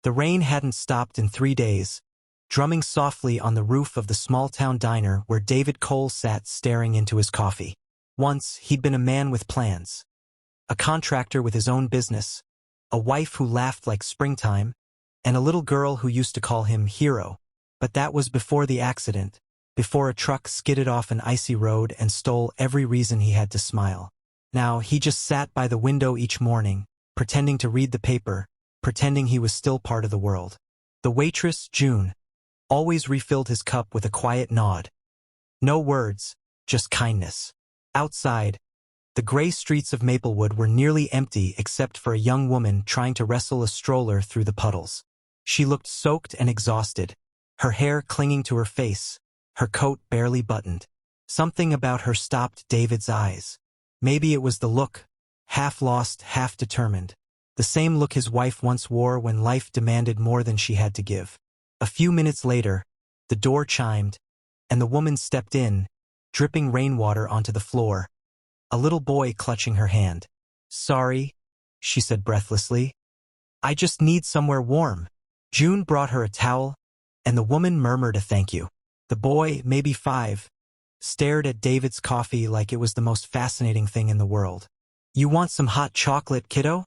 The rain hadn't stopped in 3 days, drumming softly on the roof of the small-town diner where David Cole sat staring into his coffee. Once, he'd been a man with plans. A contractor with his own business, a wife who laughed like springtime, and a little girl who used to call him Hero. But that was before the accident, before a truck skidded off an icy road and stole every reason he had to smile. Now, he just sat by the window each morning, pretending to read the paper, pretending he was still part of the world. The waitress, June, always refilled his cup with a quiet nod. No words, just kindness. Outside, the gray streets of Maplewood were nearly empty except for a young woman trying to wrestle a stroller through the puddles. She looked soaked and exhausted, her hair clinging to her face, her coat barely buttoned. Something about her stopped David's eyes. Maybe it was the look, half lost, half determined. The same look his wife once wore when life demanded more than she had to give. A few minutes later, the door chimed, and the woman stepped in, dripping rainwater onto the floor, a little boy clutching her hand. "Sorry," she said breathlessly. "I just need somewhere warm." June brought her a towel, and the woman murmured a thank you. The boy, maybe 5, stared at David's coffee like it was the most fascinating thing in the world. "You want some hot chocolate, kiddo?"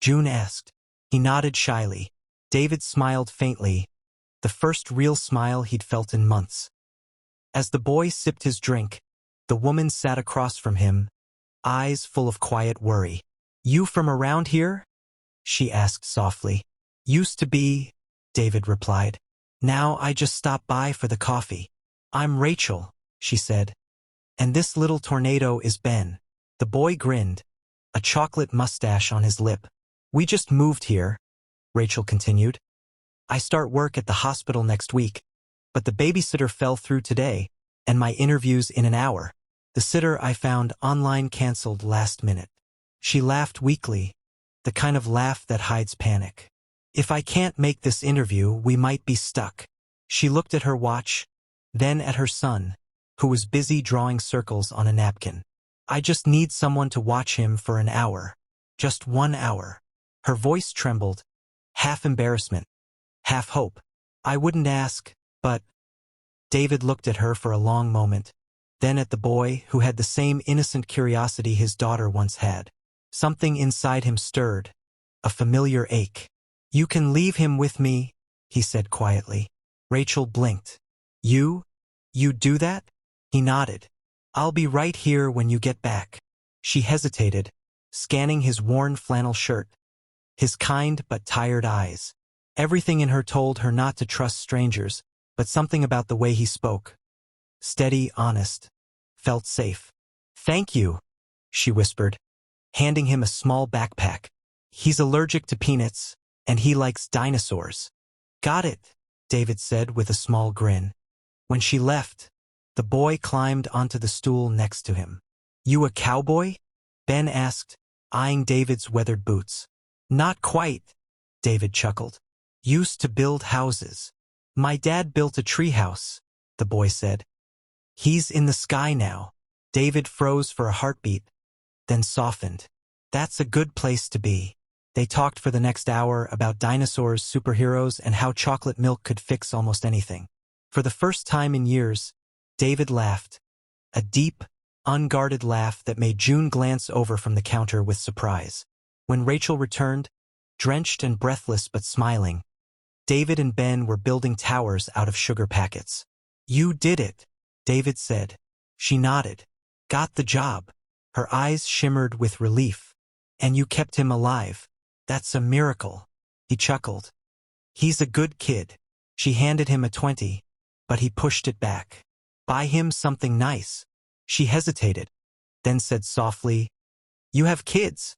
June asked. He nodded shyly. David smiled faintly, the first real smile he'd felt in months. As the boy sipped his drink, the woman sat across from him, eyes full of quiet worry. "You from around here?" she asked softly. "Used to be," David replied. "Now I just stop by for the coffee." "I'm Rachel," she said. "And this little tornado is Ben." The boy grinned, a chocolate mustache on his lip. "We just moved here," Rachel continued. "I start work at the hospital next week, but the babysitter fell through today, and my interview's in an hour. The sitter I found online canceled last minute." She laughed weakly, the kind of laugh that hides panic. "If I can't make this interview, we might be stuck." She looked at her watch, then at her son, who was busy drawing circles on a napkin. "I just need someone to watch him for an hour. Just 1 hour." Her voice trembled, half embarrassment, half hope. "I wouldn't ask, but—" David looked at her for a long moment, then at the boy who had the same innocent curiosity his daughter once had. Something inside him stirred, a familiar ache. "You can leave him with me," he said quietly. Rachel blinked. You'd do that?" He nodded. "I'll be right here when you get back." She hesitated, scanning his worn flannel shirt, his kind but tired eyes. Everything in her told her not to trust strangers, but something about the way he spoke, steady, honest, felt safe. "Thank you," she whispered, handing him a small backpack. "He's allergic to peanuts, and he likes dinosaurs." "Got it," David said with a small grin. When she left, the boy climbed onto the stool next to him. "You a cowboy?" Ben asked, eyeing David's weathered boots. "Not quite," David chuckled. "Used to build houses. My dad built a treehouse," the boy said. "He's in the sky now." David froze for a heartbeat, then softened. "That's a good place to be." They talked for the next hour about dinosaurs, superheroes, and how chocolate milk could fix almost anything. For the first time in years, David laughed, a deep, unguarded laugh that made June glance over from the counter with surprise. When Rachel returned, drenched and breathless but smiling, David and Ben were building towers out of sugar packets. "You did it," David said. She nodded. "Got the job." Her eyes shimmered with relief. "And you kept him alive. That's a miracle." He chuckled. "He's a good kid." She handed him a 20, but he pushed it back. "Buy him something nice." She hesitated, then said softly, "You have kids."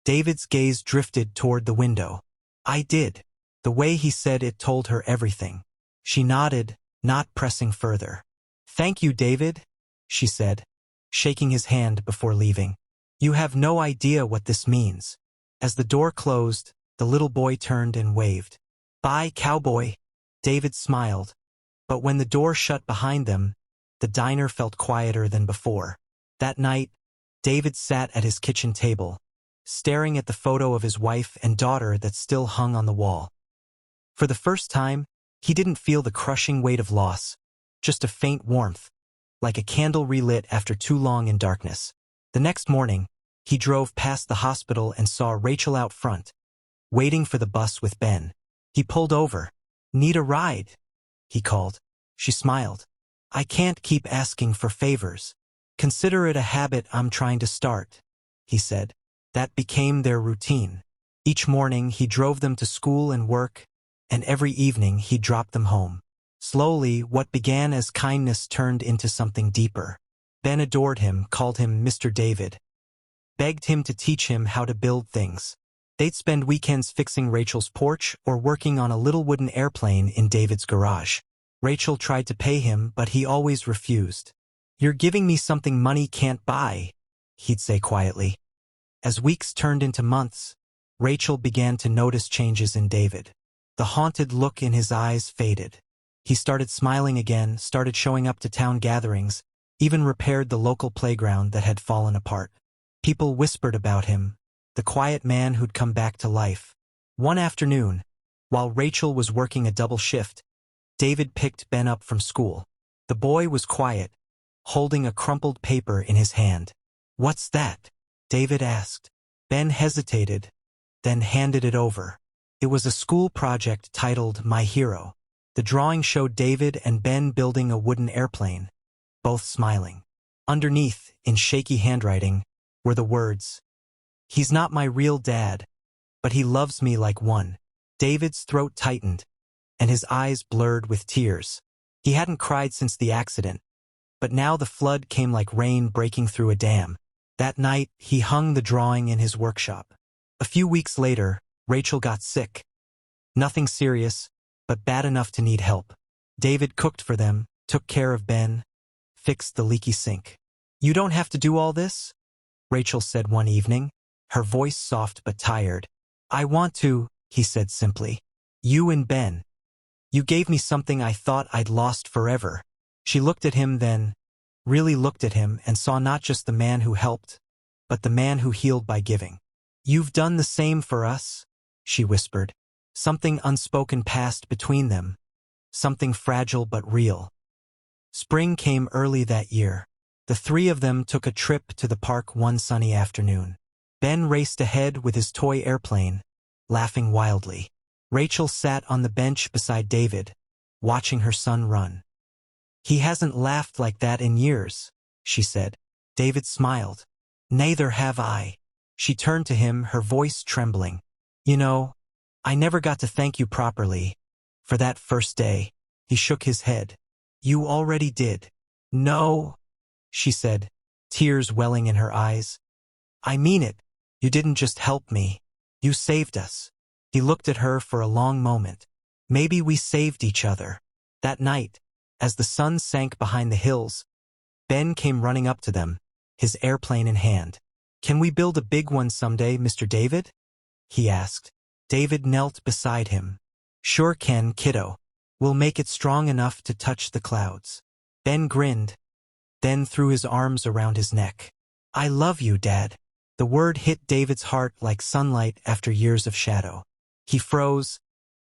David's gaze drifted toward the window. "I did." The way he said it told her everything. She nodded, not pressing further. "Thank you, David," she said, shaking his hand before leaving. "You have no idea what this means." As the door closed, the little boy turned and waved. "Bye, cowboy." David smiled, but when the door shut behind them, the diner felt quieter than before. That night, David sat at his kitchen table, staring at the photo of his wife and daughter that still hung on the wall. For the first time, he didn't feel the crushing weight of loss, just a faint warmth, like a candle relit after too long in darkness. The next morning, he drove past the hospital and saw Rachel out front, waiting for the bus with Ben. He pulled over. "Need a ride?" he called. She smiled. "I can't keep asking for favors. Consider it a habit I'm trying to start," he said. That became their routine. Each morning he drove them to school and work, and every evening he dropped them home. Slowly, what began as kindness turned into something deeper. Ben adored him, called him Mr. David, begged him to teach him how to build things. They'd spend weekends fixing Rachel's porch or working on a little wooden airplane in David's garage. Rachel tried to pay him, but he always refused. "You're giving me something money can't buy," he'd say quietly. As weeks turned into months, Rachel began to notice changes in David. The haunted look in his eyes faded. He started smiling again, started showing up to town gatherings, even repaired the local playground that had fallen apart. People whispered about him, the quiet man who'd come back to life. One afternoon, while Rachel was working a double shift, David picked Ben up from school. The boy was quiet, holding a crumpled paper in his hand. "What's that?" David asked. Ben hesitated, then handed it over. It was a school project titled My Hero. The drawing showed David and Ben building a wooden airplane, both smiling. Underneath, in shaky handwriting, were the words, "He's not my real dad, but he loves me like one." David's throat tightened, and his eyes blurred with tears. He hadn't cried since the accident, but now the flood came like rain breaking through a dam. That night, he hung the drawing in his workshop. A few weeks later, Rachel got sick. Nothing serious, but bad enough to need help. David cooked for them, took care of Ben, fixed the leaky sink. "You don't have to do all this," Rachel said one evening, her voice soft but tired. "I want to," he said simply. "You and Ben. You gave me something I thought I'd lost forever." She looked at him then, really looked at him, and saw not just the man who helped, but the man who healed by giving. "You've done the same for us," she whispered. Something unspoken passed between them, something fragile but real. Spring came early that year. The three of them took a trip to the park one sunny afternoon. Ben raced ahead with his toy airplane, laughing wildly. Rachel sat on the bench beside David, watching her son run. "He hasn't laughed like that in years," she said. David smiled. "Neither have I." She turned to him, her voice trembling. "You know, I never got to thank you properly for that first day." He shook his head. "You already did." "No," she said, tears welling in her eyes. "I mean it. You didn't just help me. You saved us." He looked at her for a long moment. "Maybe we saved each other." That night, as the sun sank behind the hills, Ben came running up to them, his airplane in hand. "Can we build a big one someday, Mr. David?" he asked. David knelt beside him. "Sure can, kiddo. We'll make it strong enough to touch the clouds." Ben grinned, then threw his arms around his neck. "I love you, Dad." The word hit David's heart like sunlight after years of shadow. He froze,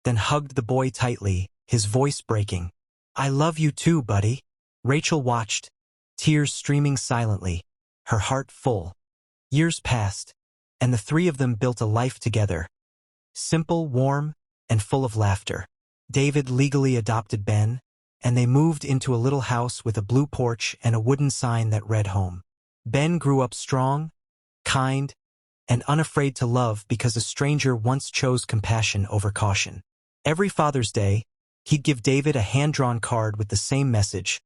then hugged the boy tightly, his voice breaking. "I love you too, buddy." Rachel watched, tears streaming silently, her heart full. Years passed, and the three of them built a life together. Simple, warm, and full of laughter. David legally adopted Ben, and they moved into a little house with a blue porch and a wooden sign that read home. Ben grew up strong, kind, and unafraid to love because a stranger once chose compassion over caution. Every Father's Day, he'd give David a hand-drawn card with the same message,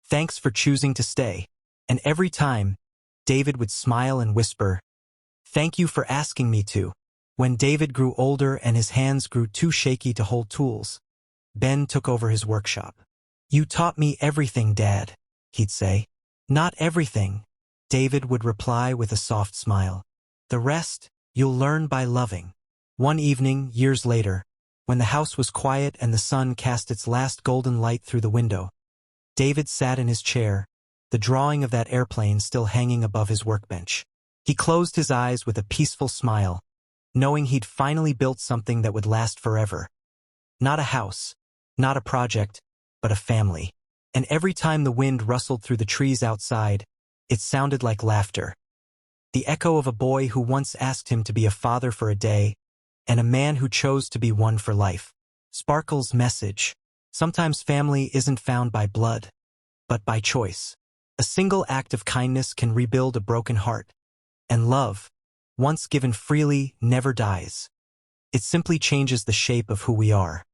"Thanks for choosing to stay." And every time, David would smile and whisper, "Thank you for asking me to." When David grew older and his hands grew too shaky to hold tools, Ben took over his workshop. "You taught me everything, Dad," he'd say. "Not everything," David would reply with a soft smile. "The rest, you'll learn by loving." One evening, years later, when the house was quiet and the sun cast its last golden light through the window, David sat in his chair, the drawing of that airplane still hanging above his workbench. He closed his eyes with a peaceful smile, knowing he'd finally built something that would last forever. Not a house, not a project, but a family. And every time the wind rustled through the trees outside, it sounded like laughter. The echo of a boy who once asked him to be a father for a day, and a man who chose to be one for life. Sparkle's message. Sometimes family isn't found by blood, but by choice. A single act of kindness can rebuild a broken heart. And love, once given freely, never dies. It simply changes the shape of who we are.